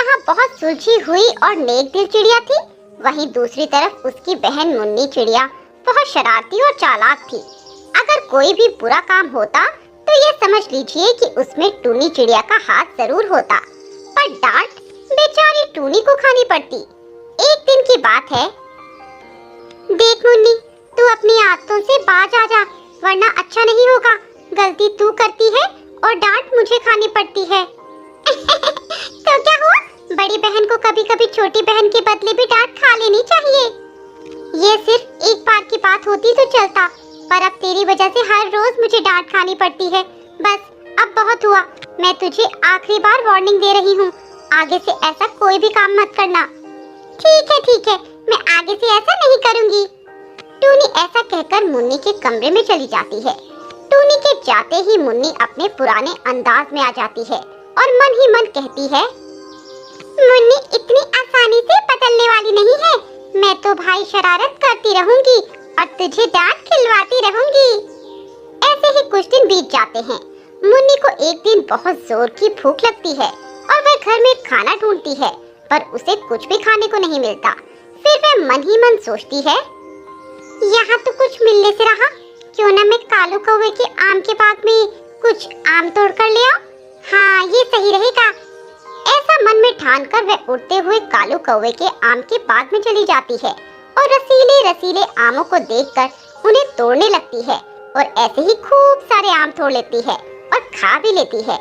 जहाँ बहुत सुलझी हुई और नेक दिल चिड़िया थी, वहीं दूसरी तरफ उसकी बहन मुन्नी चिड़िया बहुत शरारती और चालाक थी। अगर कोई भी बुरा काम होता तो ये समझ लीजिए कि उसमें टूनी चिड़िया का हाथ जरूर होता, पर डांट बेचारी टूनी को खानी पड़ती। एक दिन की बात है। देख मुन्नी, तू अपनी आदतों से बाज आ जा, वरना अच्छा नहीं होगा। गलती तू करती है और डांट मुझे खानी पड़ती है। तो क्या हुआ? बड़ी बहन को कभी-कभी छोटी बहन के बदले भी डांट खा लेनी चाहिए। ये सिर्फ एक बार की बात होती तो चलता, पर अब तेरी वजह से हर रोज मुझे डांट खानी पड़ती है। बस अब बहुत हुआ। मैं तुझे आखिरी बार वार्निंग दे रही हूँ, आगे से ऐसा कोई भी काम मत करना। ठीक है, मैं आगे से ऐसा नहीं करूँगी। टूनी ऐसा कहकर मुन्नी के कमरे में चली जाती है। टूनी के जाते ही मुन्नी अपने पुराने अंदाज में आ जाती है और मन ही मन कहती है, मुन्नी इतनी आसानी से बदलने वाली नहीं है। मैं तो भाई शरारत करती रहूंगी और तुझे डांट खिलवाती रहूंगी। ऐसे ही कुछ दिन बीत जाते हैं। मुन्नी को एक दिन बहुत जोर की भूख लगती है और वह घर में खाना ढूंढती है, पर उसे कुछ भी खाने को नहीं मिलता। फिर वह मन ही मन सोचती है, यहाँ तो कुछ मिलने से रहा, क्यों न मैं कालू कौवे के आम के बाग में कुछ आम तोड़ कर ले आऊं। हाँ, ये सही रहेगा। ऐसा मन में ठानकर वह उड़ते हुए कालू कौवे के आम के बाग में चली जाती है और रसीले रसीले आमों को देखकर उन्हें तोड़ने लगती है और ऐसे ही खूब सारे आम तोड़ लेती है और खा भी लेती है।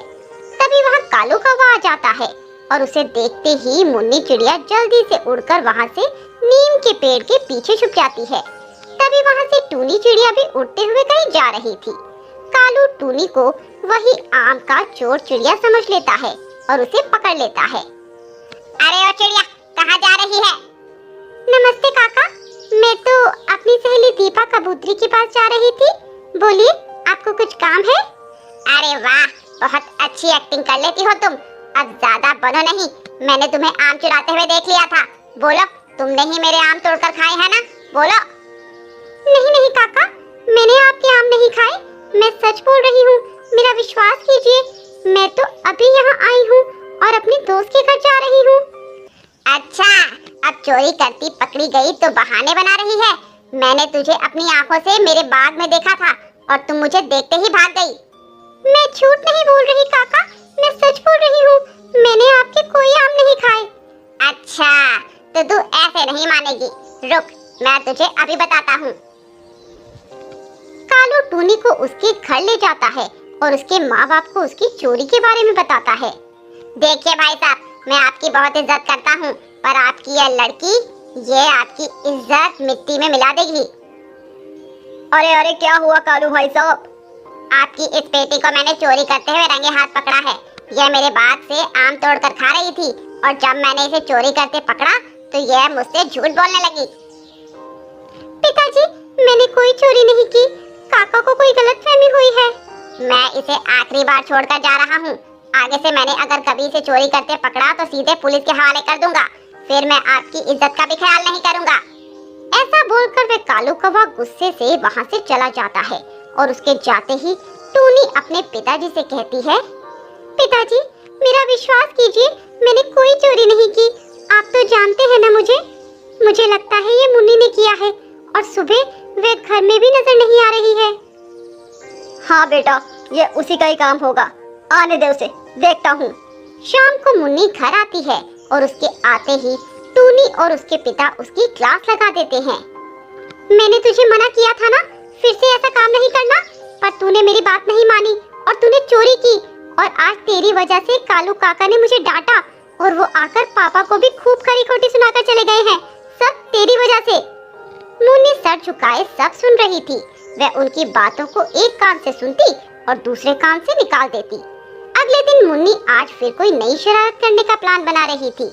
तभी वहाँ कालू कौवा आ जाता है और उसे देखते ही मुन्नी चिड़िया जल्दी से उड़कर वहाँ से नीम के पेड़ के पीछे छुप जाती है। तभी वहाँ से टूनी चिड़िया भी उड़ते हुए कहीं जा रही थी। कालू टूनी को वही आम का चोर चिड़िया समझ लेता है और उसे पकड़ लेता है। अरे ओ चिड़िया, कहाँ जा रही है? नमस्ते काका, मैं तो अपनी सहेली दीपा कबूतरी के पास जा रही थी। बोलिए, आपको कुछ काम है? अरे वाह, बहुत अच्छी एक्टिंग कर लेती हो तुम। अब ज्यादा बनो नहीं, मैंने तुम्हें आम चुराते हुए देख लिया था। बोलो, तुमने ही मेरे आम तोड़कर खाए हैं ना? बोलो। नहीं काका, मैंने आपके आम नहीं खाए। मैं सच बोल रही हूँ, मेरा विश्वास कीजिए। मैं तो अभी यहाँ आई हूँ और अपनी दोस्त के घर जा रही हूँ। अच्छा, अब चोरी करती पकड़ी गई तो बहाने बना रही है। मैंने तुझे अपनी आंखों से मेरे बाग में देखा था और तुम मुझे देखते ही भाग गई। मैं झूठ नहीं बोल रही काका, मैं सच बोल रही हूँ। मैंने आपके कोई आम नहीं खाए। अच्छा, तो तू ऐसे नहीं मानेगी। रुक, मैं तुझे अभी बताता हूँ। कालू टूनी को उसके घर ले जाता है और उसके माँ बाप को उसकी चोरी के बारे में बताता है। देखिए भाई साहब, मैं आपकी बहुत इज्जत करता हूँ, पर आपकी यह लड़की ये आपकी इज्जत मिट्टी में मिला देगी। अरे क्या हुआ कालू भाई साहब? आपकी इस बेटी को मैंने चोरी करते हुए रंगे हाथ पकड़ा है। यह मेरे बाग से आम तोड़कर खा रही थी और जब मैंने इसे चोरी करते पकड़ा तो यह मुझसे झूठ बोलने लगी। पिताजी, मैंने कोई चोरी नहीं की। काका को कोई गलतफहमी हुई है। मैं इसे आखिरी बार छोड़कर जा रहा हूँ। आगे से मैंने अगर कभी इसे चोरी करते पकड़ा तो सीधे पुलिस के हवाले कर दूंगा। फिर मैं आपकी इज्जत का भी ख्याल नहीं करूंगा। ऐसा बोलकर वह कालू कौवा गुस्से से वहाँ से चला जाता है और उसके जाते ही टूनी अपने पिताजी से कहती है, पिताजी, मेरा विश्वास कीजिए, मैंने कोई चोरी नहीं की। आप तो जानते हैं ना मुझे लगता है ये मुन्नी ने किया है और सुबह वे घर में भी नजर नहीं आ रही है। हाँ बेटा, ये उसी का ही काम होगा। आने दे उसे, देखता हूँ। शाम को मुन्नी घर आती है और उसके आते ही टूनी और उसके पिता उसकी क्लास लगा देते हैं। मैंने तुझे मना किया था ना, फिर से ऐसा काम नहीं करना, पर तूने मेरी बात नहीं मानी और तूने चोरी की और आज तेरी वजह से कालू काका ने मुझे डांटा और वो आकर पापा को भी खूब खरी खोटी सुनाकर चले गए हैं। सब तेरी वजह से। मुन्नी सर झुकाए सब सुन रही थी। वह उनकी बातों को एक कान से सुनती और दूसरे कान से निकाल देती। अगले दिन मुन्नी आज फिर कोई नई शरारत करने का प्लान बना रही थी।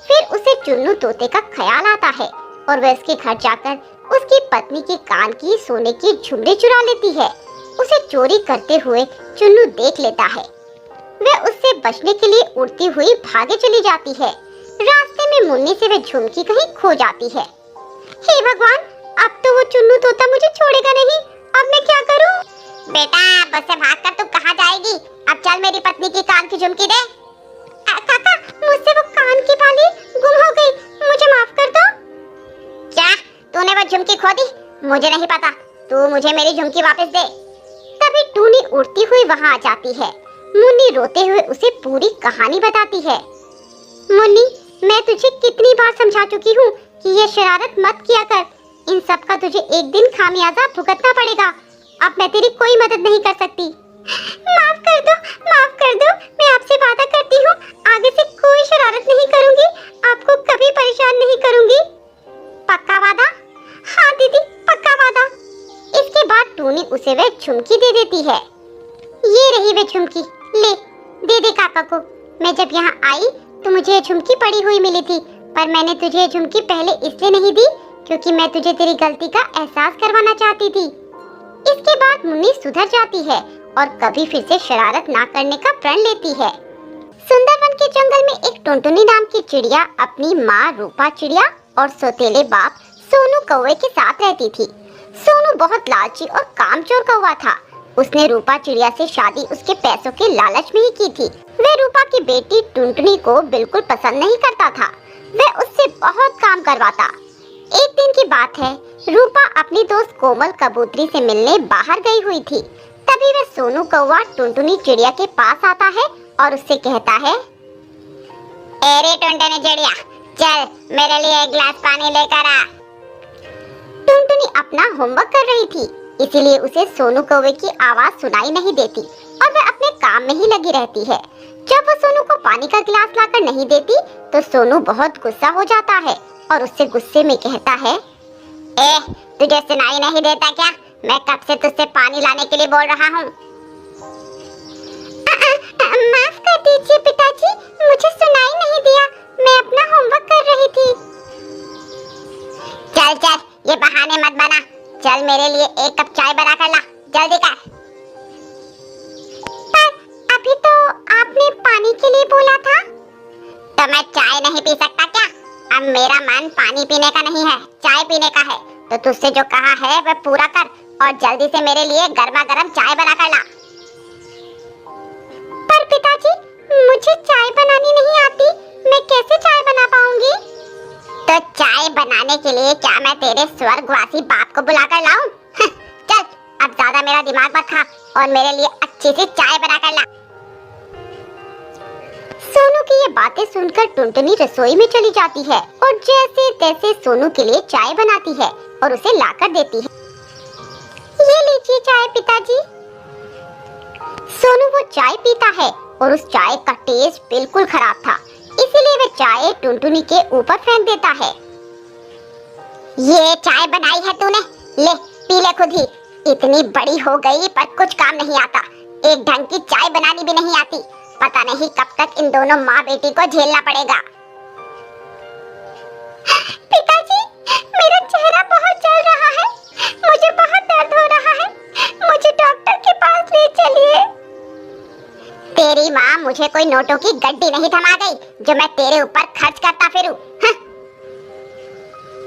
फिर उसे चुन्नू तोते का ख्याल आता है और वह उसके घर जाकर उसकी पत्नी के कान की सोने की झुमरी चुरा लेती है। उसे चोरी करते हुए चुन्नू देख लेता है। वह उससे बचने के लिए उड़ती हुई भागे चली जाती है। रास्ते में मुन्नी से वह झुमकी कहीं खो जाती है। हे भगवान, अब तो वो चुन्नू तोता मुझे छोड़ेगा नहीं। अब मैं क्या करूं? बेटा, बस से भागकर तू कहाँ जाएगी? अब चल मेरी पत्नी की कान की झुमकी दे। काका, मुझसे वो कान की बाली गुम हो गई, मुझे माफ कर दो। क्या तूने वो झुमकी खो दी? मुझे नहीं पता, तू मुझे मेरी झुमकी वापस दे। तभी टूनी उड़ती हुई वहां आ जाती है। मुन्नी रोते हुए उसे पूरी कहानी बताती है। मुन्नी, मैं तुझे कितनी बार समझा चुकी हूँ कि ये शरारत मत किया कर। इन सब का तुझे एक दिन खामियाजा भुगतना पड़ेगा। अब मैं तेरी कोई मदद नहीं कर सकती। माफ कर दो, माफ कर दो। मैं आपसे वादा करती हूँ आगे से कोई शरारत नहीं करूँगी, आपको कभी परेशान नहीं करूँगी। पक्का वादा? हाँ दीदी, पक्का वादा। इसके बाद टूनी उसे वह झुमकी दे देती है। ये रही वे झुमकी, ले दे दे काका को। मैं जब यहाँ आई तो मुझे ये झुमकी पड़ी हुई मिली थी, पर मैंने तुझे ये झुमकी पहले इसलिए नहीं दी क्योंकि मैं तुझे तेरी गलती का एहसास करवाना चाहती थी। इसके बाद मुन्नी सुधर जाती है और कभी फिर से शरारत ना करने का प्रण लेती है। सुंदरवन के जंगल में एक टुनटुनी नाम की चिड़िया अपनी माँ रूपा चिड़िया और सौतेले बाप सोनू कौवे के साथ रहती थी। सोनू बहुत लालची और कामचोर कौवा था। उसने रूपा चिड़िया से शादी उसके पैसों के लालच में ही की थी। वह रूपा की बेटी टुनटुनी को बिल्कुल पसंद नहीं करता था। वह उससे बहुत काम करवाता। एक दिन की बात है, रूपा अपनी दोस्त कोमल कबूतरी से मिलने बाहर गई हुई थी। तभी वह सोनू कौवा टुनटुनी चिड़िया के पास आता है और उससे कहता है, अरे टुनटुनी चिड़िया, चल मेरे लिए एक गिलास पानी लेकर आ। टुनटुनी अपना होमवर्क कर रही थी, इसीलिए उसे सोनू कौवे की आवाज सुनाई नहीं देती और वह अपने काम में ही लगी रहती है। जब वो सोनू को पानी का गिलास लाकर नहीं देती तो सोनू बहुत गुस्सा हो जाता है और उससे गुस्से में कहता है, ए, तुझे सुनाई नहीं देता क्या? मैं कब से तुझसे पानी लाने के लिए बोल रहा हूँ। माफ कर दीजिए पिताजी, मुझे सुनाई नहीं दिया, मैं अपना होमवर्क कर रही थी। चल चल, ये बहाने मत बना, चल मेरे लिए एक कप चाय बना कर ला, जल्दी कर। पर अभी तो आपने पानी के लिए बोला था। तो मैं चाय नहीं पी सकता क्या? अब मेरा मन पानी पीने का नहीं है, चाय पीने का है। तो तुझसे जो कहा है वह पूरा कर और जल्दी से मेरे लिए गर्मा गर्म चाय बना कर ला। पर पिताजी, मुझे चाय बनानी नहीं आती, मैं कैसे चाय बना पाऊंगी? तो चाय बनाने के लिए क्या मैं तेरे स्वर्गवासी बाप को बुलाकर लाऊं? चल, अब ज्यादा मेरा दिमाग मत खा और मेरे लिए अच्छी सी चाय बना कर ला। सोनू की ये बातें सुनकर टुनटुनी रसोई में चली जाती है और जैसे तैसे सोनू के लिए चाय बनाती है और उसे लाकर देती है। ये लीजिए चाय पिताजी। सोनू वो चाय पीता है और उस चाय का टेस्ट बिल्कुल खराब था, इसीलिए वह चाय टुनटुनी के ऊपर फेंक देता है। ये चाय बनाई है तूने, ले पी ले खुद ही। इतनी बड़ी हो गई पर कुछ काम नहीं आता, एक ढंग की चाय बनानी भी नहीं आती। पता नहीं कब तक इन दोनों माँ बेटी को झेलना पड़ेगा। पिताजी, मेरा चेहरा बहुत जल रहा है, मुझे बहुत दर्द हो रहा है, मुझे डॉक्टर के पास ले चलिए। तेरी माँ मुझे कोई नोटों की गड्डी नहीं थमा गई जो मैं तेरे ऊपर खर्च करता फिरूं।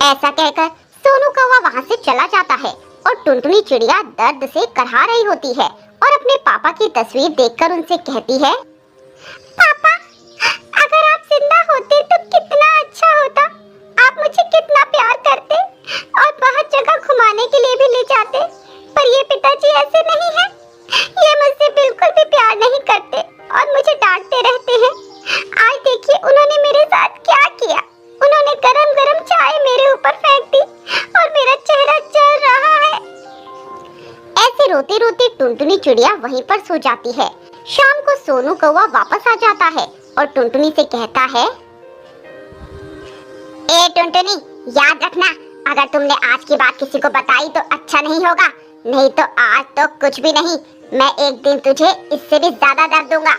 ऐसा कहकर सोनू कौवा वहाँ से चला जाता है और टुनटुनी चिड़िया दर्द से करहा रही होती है और अपने पापा की तस्वीर देखकर उनसे कहती है, पापा, अगर आप जिंदा होते तो कितना अच्छा होता। आप मुझे कितना प्यार करते और बहुत जगह घुमाने के लिए भी ले जाते। पर ये पिताजी ऐसे नहीं है, ये मुझसे बिल्कुल भी प्यार नहीं करते और मुझे डांटते रहते हैं। आज देखिए उन्होंने मेरे साथ क्या किया। उन्होंने गरम गरम चाय मेरे ऊपर फेंक दी और मेरा चेहरा जल रहा है। ऐसे रोते रोते टुनटुनी चिड़िया वहीं पर सो जाती है। शाम को सोनू कौवा वापस आ जाता है और टुनटुनी से कहता है, ए टुनटुनी, याद रखना, अगर तुमने आज की बात किसी को बताई तो अच्छा नहीं होगा, नहीं तो आज तो कुछ भी नहीं, मैं एक दिन तुझे इससे भी ज्यादा दर्द दूंगा।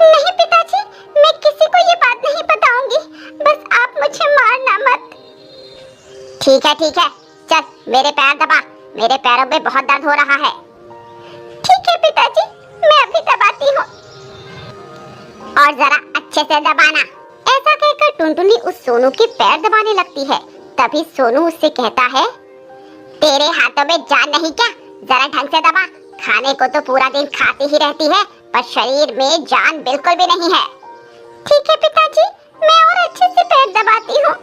नहीं पिताजी, मैं किसी को ये बात नहीं बताऊंगी, बस आप मुझे मारना मत। ठीक है, चल मेरे पैर दबा, मेरे पैरों में बहुत दर्द हो रहा है। ठीक है पिताजी, मैं अभी दबाती हूँ। और जरा अच्छे से दबाना। ऐसा कहकर टुनटुनी उस सोनू के पैर दबाने लगती है। तभी सोनू उससे कहता है, तेरे हाथों में जान नहीं क्या, जरा ढंग से दबा। खाने को तो पूरा दिन खाती ही रहती है पर शरीर में जान बिल्कुल भी नहीं है। ठीक है पिताजी, मैं और अच्छे से पैर दबाती हूँ।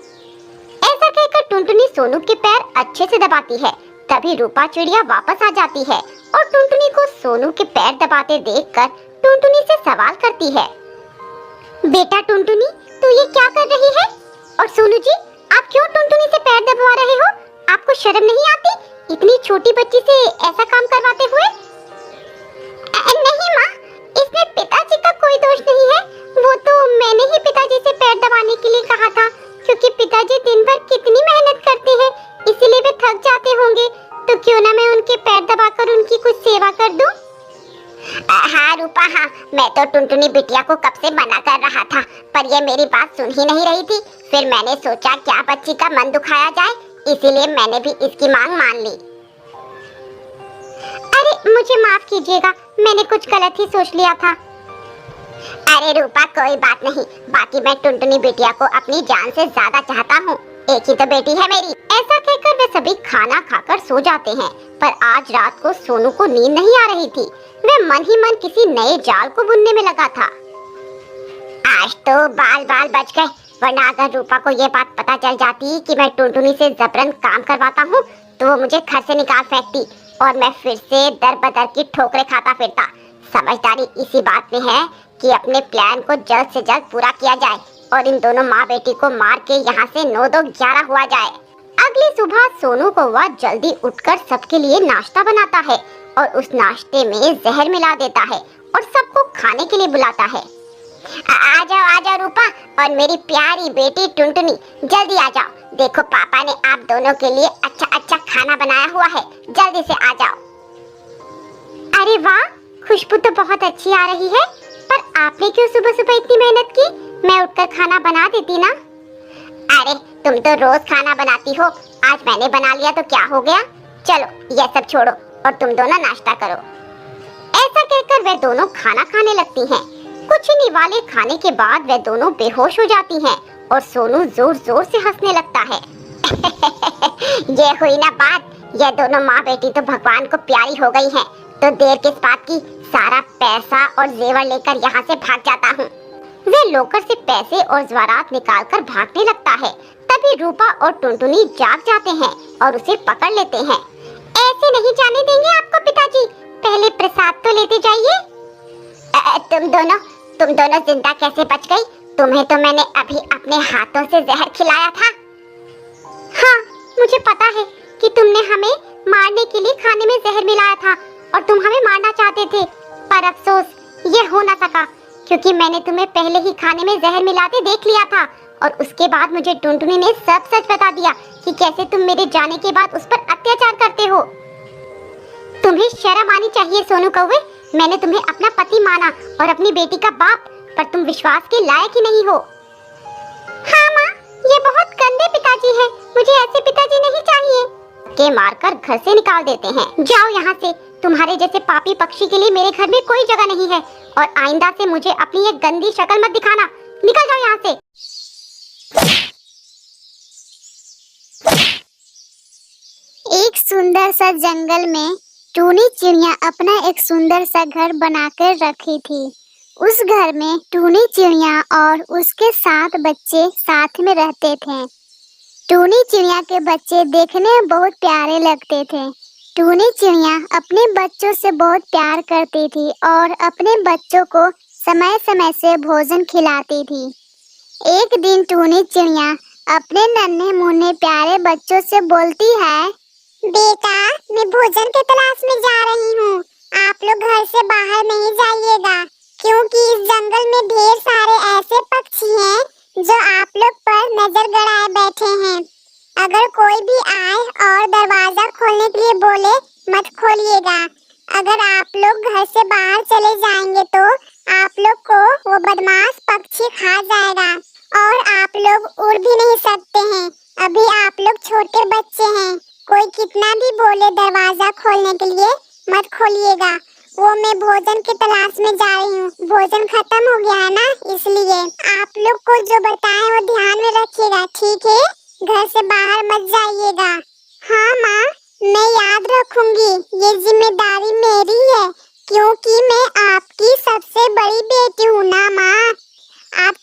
ऐसा कहकर टुनटुनी सोनू के पैर अच्छे से दबाती है। तभी रूपा चिड़िया वापस आ जाती है और टुनटुनी को सोनू के पैर दबाते देखकर टुनटुनी से सवाल करती है, बेटा टुनटुनी, तू ये क्या कर रही है? और सोनू जी, आप क्यों टुनटुनी से पैर दबा रहे हो? आपको शर्म नहीं आती इतनी छोटी बच्ची से ऐसा काम करवाते हुए? नहीं माँ, इसमें पिताजी का कोई दोष नहीं है। वो तो मैंने ही पिताजी से पैर दबाने के लिए कहा था, क्योंकि पिताजी दिन भर कितनी मेहनत करते हैं, इसीलिए वे थक जाते होंगे। तो क्यों ना मैं उनके पैर दबाकर उनकी कुछ सेवा कर दूं? हाँ रूपा, हाँ, मैं तो टुनटुनी बिटिया को कब से मना कर रहा था, पर ये मेरी बात सुन ही नहीं रही थी। फिर मैंने सोचा क्या बच्ची का मन दुखाया जाए, इसीलिए मैंने भी इसकी मांग मान ली। अरे मुझे माफ कीजिएगा, मैंने कुछ गलत ही सोच लिया था। अरे रूपा, कोई बात नहीं। बाकी मैं टुनटुनी बिटिया को अपनी जान से ज्यादा चाहता हूँ, एक ही तो बेटी है मेरी। ऐसा कहकर वे सभी खाना खाकर सो जाते हैं। पर आज रात को सोनू को नींद नहीं आ रही थी। वे मन ही मन किसी नए जाल को बुनने में लगा था। आज तो बाल बाल बच गए, वरना अगर रूपा को ये बात पता चल जाती कि मैं टुनटुनी से जबरन काम करवाता हूँ तो वो मुझे घर से निकाल फेंकती और मैं फिर से दर बदर की ठोकरें खाता फिरता। समझदारी इसी बात में है कि अपने प्लान को जल्द से जल्द पूरा किया जाए और इन दोनों माँ बेटी को मार के यहाँ से 9-2-11 हुआ जाए। अगली सुबह सोनू कौवा जल्दी उठकर सबके लिए नाश्ता बनाता है और उस नाश्ते में जहर मिला देता है और सबको खाने के लिए बुलाता है। आ जाओ रूपा और मेरी प्यारी बेटी टुनटुनी, जल्दी आ जाओ। देखो पापा ने आप दोनों के लिए अच्छा अच्छा खाना बनाया हुआ है, जल्दी से आ जाओ। अरे वाह, खुशबू तो बहुत अच्छी आ रही है, पर आपने क्यों सुबह सुबह इतनी मेहनत की? मैं उठकर खाना बना देती ना। अरे तुम तो रोज खाना बनाती हो, आज मैंने बना लिया तो क्या हो गया। चलो ये सब छोड़ो और तुम दोनों नाश्ता करो। ऐसा कहकर वे दोनों खाना खाने लगती हैं। कुछ ही निवाले खाने के बाद वे दोनों बेहोश हो जाती हैं और सोनू जोर जोर से हंसने लगता है। ये हुई ना बात, ये दोनों माँ बेटी तो भगवान को प्यारी हो गई हैं, तो देर किस बात की, सारा पैसा और जेवर लेकर यहाँ से भाग जाता हूँ। वे लोकर से पैसे और ज़वारात निकालकर भागने लगता है। तभी रूपा और टुनटुनी जाग जाते हैं और उसे पकड़ लेते हैं। ऐसे नहीं जाने देंगे आपको पिताजी, पहले प्रसाद तो लेते जाइए। तुम दोनों जिंदा कैसे बच गई? तुम्हें तो मैंने अभी अपने हाथों से जहर खिलाया था। हाँ, मुझे पता है कि तुमने हमें मारने के लिए खाने में जहर मिलाया था और तुम हमें मारना चाहते थे, पर अफसोस ये हो ना सका, क्योंकि मैंने तुम्हें पहले ही खाने में जहर मिलाते देख लिया था और उसके बाद मुझे टुनटुनी ने सब सच बता दिया कि कैसे तुम मेरे जाने के बाद उस पर अत्याचार करते हो। तुम्हें शर्म आनी चाहिए सोनू कौवे, मैंने तुम्हें अपना पति माना और अपनी बेटी का बाप, पर तुम विश्वास के लायक ही नहीं हो। हाँ माँ, ये बहुत गंदे पिताजी हैं, मुझे ऐसे पिताजी नहीं चाहिए। के मारकर घर से निकाल देते हैं। जाओ यहाँ से, तुम्हारे जैसे पापी पक्षी के लिए मेरे घर में कोई जगह नहीं है और आइंदा से मुझे अपनी ये गंदी शक्ल मत दिखाना। निकल जाओ यहाँ से। एक सुंदर सा जंगल में टूनी चिड़िया अपना एक सुंदर सा घर बनाकर रखी थी। उस घर में टूनी चिड़िया और उसके 7 बच्चे साथ में रहते थे। टूनी चिड़िया के बच्चे देखने में बहुत प्यारे लगते थे। टूनी चिड़िया अपने बच्चों से बहुत प्यार करती थी और अपने बच्चों को समय समय से भोजन खिलाती थी। एक दिन टूनी चिड़िया अपने नन्हे मुन्ने प्यारे बच्चों से बोलती है, बेटा, मैं भोजन के तलाश में जा रही हूँ, आप लोग घर से बाहर नहीं जाइएगा, क्योंकि इस जंगल में ढेर सारे ऐसे पक्षी हैं जो आप लोग पर नजर गड़ाए बैठे हैं। अगर कोई भी आए और दरवाजा खोलने के लिए बोले, मत खोलिएगा। अगर आप लोग घर से बाहर चले जाएंगे तो आप लोग को वो बदमाश पक्षी खा जाएगा और आप लोग उड़ भी नहीं सकते हैं। अभी आप लोग छोटे बच्चे हैं, कोई कितना भी बोले दरवाजा खोलने के लिए, मत खोलिएगा। वो मैं भोजन की तलाश में जा रही हूँ, भोजन खत्म हो गया है ना, इसलिए आप लोग को जो बताएं वो ध्यान में रखिएगा, ठीक है? घर से बाहर मत जाइएगा। हाँ माँ, मैं याद रखूंगी, ये जिम्मेदारी मेरी है, क्योंकि मैं आपकी सबसे बड़ी बेटी हूँ ना माँ। आप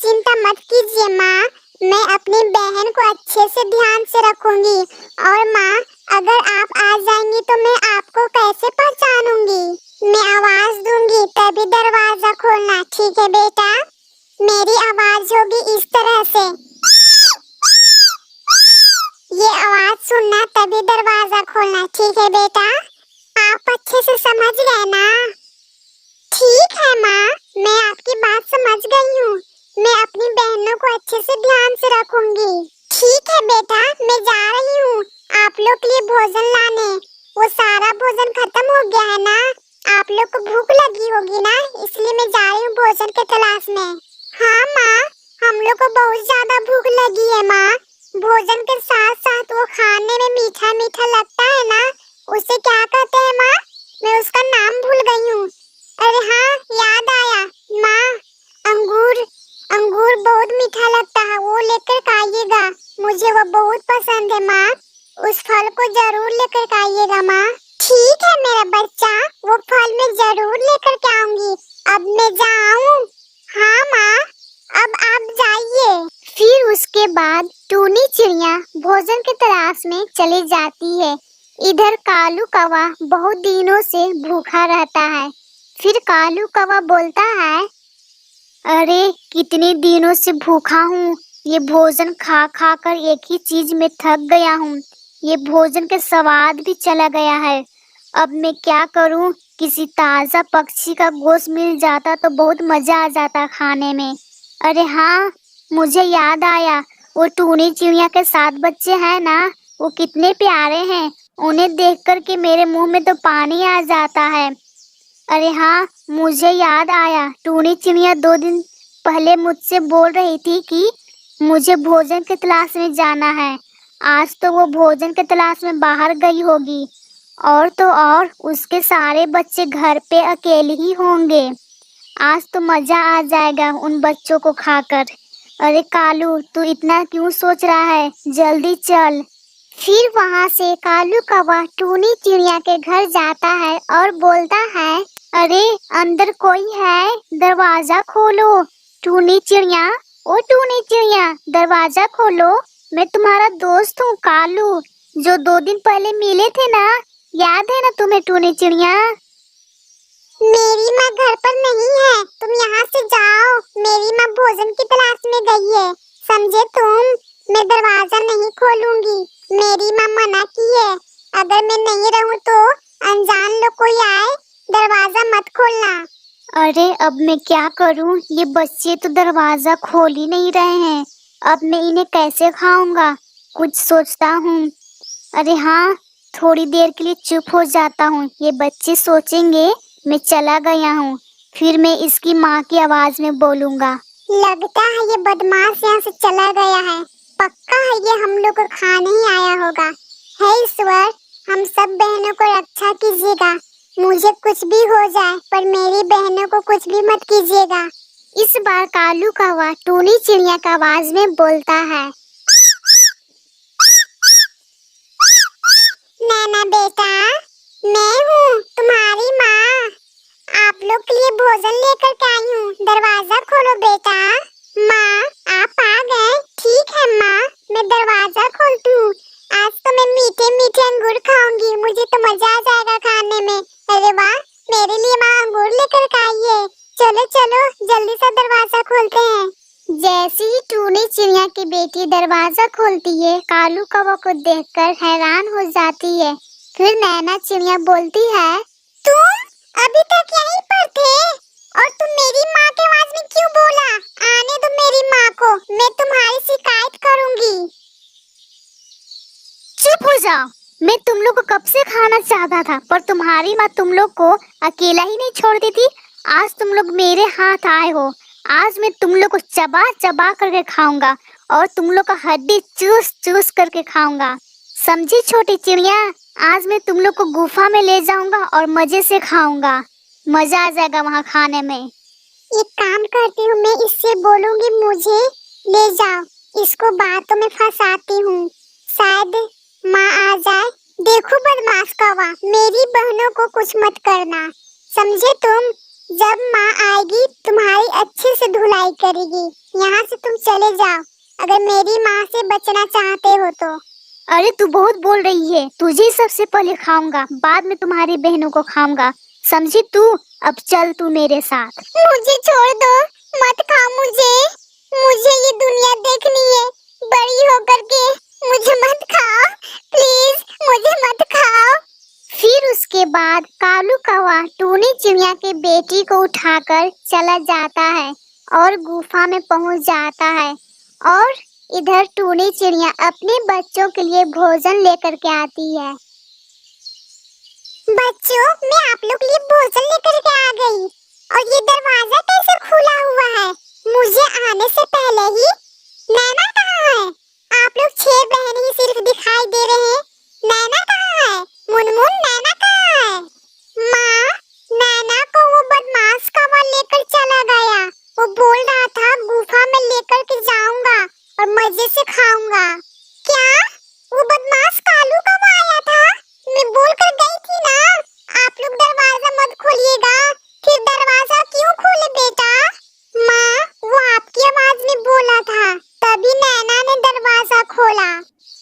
तभी दरवाजा खोलना, ठीक है बेटा? आप अच्छे से समझ गए ना? ठीक है माँ, मैं आपकी बात समझ गई हूँ। मैं अपनी बहनों को अच्छे से ध्यान से रखूंगी। ठीक है बेटा, मैं जा रही हूँ आप लोग के लिए भोजन लाने। वो सारा भोजन खत्म हो गया है ना? आप लोग को भूख लगी होगी ना, इसलिए मैं जा रही हूँ भोजन के तलाश में। हाँ माँ, हम लोग को बहुत ज्यादा भूख लगी है माँ। भोजन के साथ साथ वो खाने में मीठा मीठा लगता है ना, उसे क्या कहते हैं माँ? मैं उसका नाम भूल गई हूँ। अरे हाँ, याद आया माँ, अंगूर। अंगूर बहुत मीठा लगता है, वो लेकर खाइएगा, मुझे वो बहुत पसंद है माँ। उस फल को जरूर लेकर खाइएगा माँ। ठीक है मेरा बच्चा, वो फल मैं जरूर लेकर के आऊंगी। अब मैं जाऊं? हाँ माँ, अब आप जाइए। फिर उसके बाद टूनी चिड़िया भोजन की तलाश में चली जाती है। इधर कालू कौवा बहुत दिनों से भूखा रहता है। फिर कालू कौवा बोलता है, अरे कितने दिनों से भूखा हूँ, ये भोजन खा खा कर एक ही चीज में थक गया हूँ। ये भोजन के स्वाद भी चला गया है। अब मैं क्या करूँ? किसी ताजा पक्षी का गोश्त मिल जाता तो बहुत मजा आ जाता खाने में। अरे हाँ, मुझे याद आया, वो टूनी चिड़िया के 7 बच्चे हैं ना, वो कितने प्यारे हैं। उन्हें देख कर के मेरे मुंह में तो पानी आ जाता है। अरे हाँ, मुझे याद आया, टूनी चिड़िया 2 दिन पहले मुझसे बोल रही थी कि मुझे भोजन की तलाश में जाना है। आज तो वो भोजन की तलाश में बाहर गई होगी, और तो और उसके सारे बच्चे घर पे अकेले ही होंगे। आज तो मजा आ जाएगा उन बच्चों को खाकर। अरे कालू, तू इतना क्यों सोच रहा है? जल्दी चल। फिर वहाँ से कालू कौवा टूनी चिड़िया के घर जाता है और बोलता है, अरे अंदर कोई है, दरवाजा खोलो। टूनी चिड़िया, ओ टूनी चिड़िया, दरवाजा खोलो, मैं तुम्हारा दोस्त हूँ कालू, जो 2 दिन पहले मिले थे ना, याद है ना तुम्हें टूनी चिड़िया? मेरी माँ घर पर नहीं है, तुम यहाँ से जाओ। मेरी माँ भोजन की तलाश में गई है, समझे तुम? मैं दरवाजा नहीं खोलूंगी, मेरी माँ मना की है। अगर मैं नहीं रहूँ तो अनजान लोग कोई आए, दरवाजा मत खोलना। अरे अब मैं क्या करूँ? ये बच्चे तो दरवाजा खोल ही नहीं रहे हैं। अब मैं इन्हें कैसे खाऊंगा? कुछ सोचता हूँ। अरे हाँ, थोड़ी देर के लिए चुप हो जाता हूँ। ये बच्चे सोचेंगे मैं चला गया हूँ, फिर मैं इसकी माँ की आवाज में बोलूँगा, लगता है ये बदमाश यहाँ से चला गया है। पक्का है ये हम लोग को खाने ही आया होगा। हे ईश्वर, हम सब बहनों को रक्षा कीजिएगा। मुझे कुछ भी हो जाए पर मेरी बहनों को कुछ भी मत कीजिएगा। इस बार कालू कौवा टूनी चिड़िया का आवाज में बोलता है, नैना बेटा, मैं हूँ तुम्हारी माँ। आप लोग के लिए भोजन लेकर के आई हूँ, दरवाजा खोलो बेटा। माँ, आप आ गए? ठीक है माँ, मैं दरवाजा खोलती हूँ। आज तो मैं मीठे मीठे अंगूर खाऊंगी, मुझे तो मजा आ जाएगा खाने में। अरे वाह, मेरे लिए माँ अंगूर लेकर के आई है। चलो चलो, जल्दी से दरवाजा खोलते हैं। जैसे ही टूनी चिड़िया की बेटी दरवाजा खोलती है, कालू कौवा को देखकर हैरान हो जाती है। फिर नैना चिड़िया बोलती है, तुम अभी तक यहीं पर थे और तुम मेरी माँ के आवाज में क्यों बोला? आने दो मेरी माँ को, मैं तुम्हारी शिकायत करूंगी। चुप हो जाओ, मैं तुम लोग को कब से खाना चाहता था, पर तुम्हारी माँ तुम लोग को अकेला ही नहीं छोड़ती थी। आज तुम लोग मेरे हाथ आए हो। आज मैं तुम लोग को चबा चबा करके खाऊंगा और तुम लोग का हड्डी चूस चूस करके खाऊंगा। समझी छोटी चिड़िया? आज मैं तुम लोग को गुफा में ले जाऊंगा और मजे से खाऊंगा। मजा आ जाएगा वहाँ खाने में। एक काम करती हूँ, मैं इससे बोलूंगी मुझे ले जाओ, इसको बातों में फंसाती हूँ, शायद माँ आ जाए। देखो बदमाश कौवा, मेरी बहनों को कुछ मत करना, समझे तुम? जब माँ आएगी तुम्हारी अच्छे से धुलाई करेगी। यहाँ से तुम चले जाओ अगर मेरी माँ से बचना चाहते हो तो। अरे तू बहुत बोल रही है, तुझे सबसे पहले खाऊंगा, बाद में तुम्हारी बहनों को खाऊंगा, समझी तू? अब चल तू मेरे साथ। मुझे छोड़ दो, मत खाओ मुझे, मुझे ये दुनिया देखनी है बड़ी होकर के। मुझे मत खाओ, प्लीज मुझे मत खाओ। फिर उसके बाद कालू कौवा टूनी चिड़िया के बेटी को उठाकर चला जाता है और गुफा में पहुंच जाता है। और इधर टूनी चिड़िया अपने बच्चों के लिए भोजन लेकर के आती है। बच्चों, मैं आप लोग के लिए भोजन लेकर के आ गई। और ये दरवाजा कैसे खुला हुआ है? मुझे आने से पहले ही नैना कहाँ है? आप लोग 6 बहन ही सिर्फ दिखाई दे रहे हैं। नैना कहाँ है? मुनमुन, नैना कहाँ है? माँ, नैना को वो बदमाश कौवा लेकर चला गया। वो बोल रहा था गुफा में लेकर के जाऊंगा और मजे से खाऊंगा। क्या? वो बदमाश कालू कौवा आया था? मैं बोल कर गई थी ना, आप लोग दरवाजा मत खोलिएगा। फिर दरवाजा क्यों खोले बेटा? माँ, वो आपकी आवाज में बोला था, तभी नैना ने दरवाजा खोला।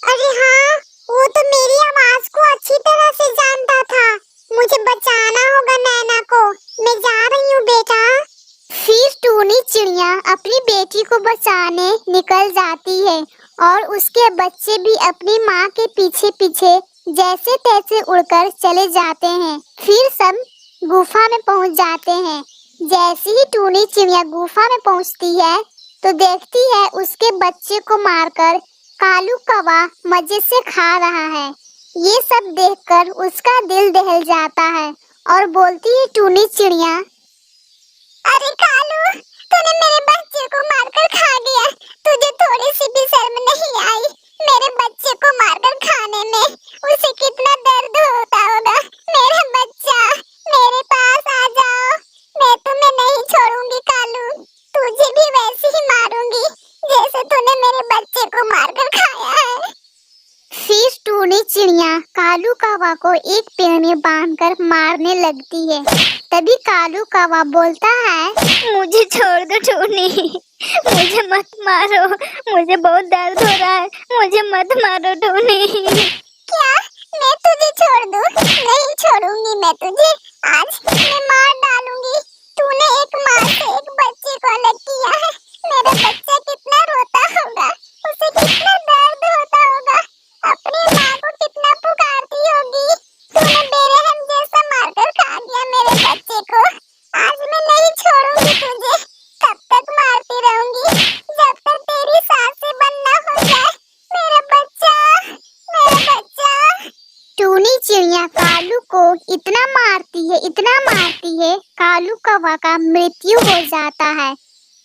अरे हाँ, वो तो मेरी आवाज को अच्छी तरह से जानता था। मुझे बचाना होगा नैना को। मैं जा रही हूँ बेटा। फिर टूनी चिड़िया अपनी बेटी को बचाने निकल जाती है और उसके बच्चे भी अपनी माँ के पीछे पीछे जैसे तैसे उड़कर चले जाते हैं। फिर सब गुफा में पहुँच जाते हैं। जैसे ही टूनी चिड़िया गुफा में पहुँचती है तो देखती है उसके बच्चे को मारकर कालू कौवा मजे से खा रहा है। ये सब देखकर उसका दिल दहल जाता है और बोलती है टूनी चिड़िया, अरे कालू, तूने मेरे बच्चे को मारकर खा गया। तुझे थोड़ी सी भी शर्म नहीं आई मेरे बच्चे को मारकर खाने में? उसे कितना दर्द होता होगा। मेरा बच्चा, मेरे पास आ जाओ। मैं तुम्हें नहीं छोड़ूंगी कालू। तुझे भी वैसे ही मारूंगी जैसे तूने मेरे बच्चे को मारकर खाया है। फिर टूनी चिड़िया कालू कौवा को एक पेड़ में बांधकर मारने लगती है। तभी कालू कौवा बोलता है, मुझे छोड़ दो टूनी, मुझे मत मारो, मुझे बहुत दर्द हो रहा है, मुझे मत मारो टूनी। क्या मैं तुझे छोड़ दूं? नहीं छोड़ूंगी मैं तुझे। आज मैं मार डालूंगी। तूने एक माँ से एक बच्चे को अलग किया है। मेरा बच्चा कितना रोता होगा, उसे कितना दर्द होता होगा, अपनी माँ को कितना पुकारती होगी। तूने बेरहम जैसा मारकर खा दिया मेरे बच्चे को। आज मैं नहीं छोड़ूंगी तुझे। कब तक मारती रहूंगी? जब तक तेरी सांसें बंद ना हो जाए। मेरा बच्चा, मेरा बच्चा। टूनी चिड़िया कालू को इतना मारती है, कालू कौवा का मृत्यु हो जाता है।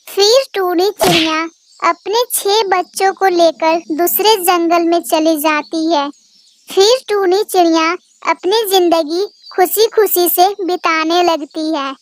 फिर टूनी चिड़िया अपने 6 बच्चों को लेकर दूसरे जंगल में चली जाती है। फिर टूनी चिड़िया अपनी जिंदगी खुशी खुशी से बिताने लगती है।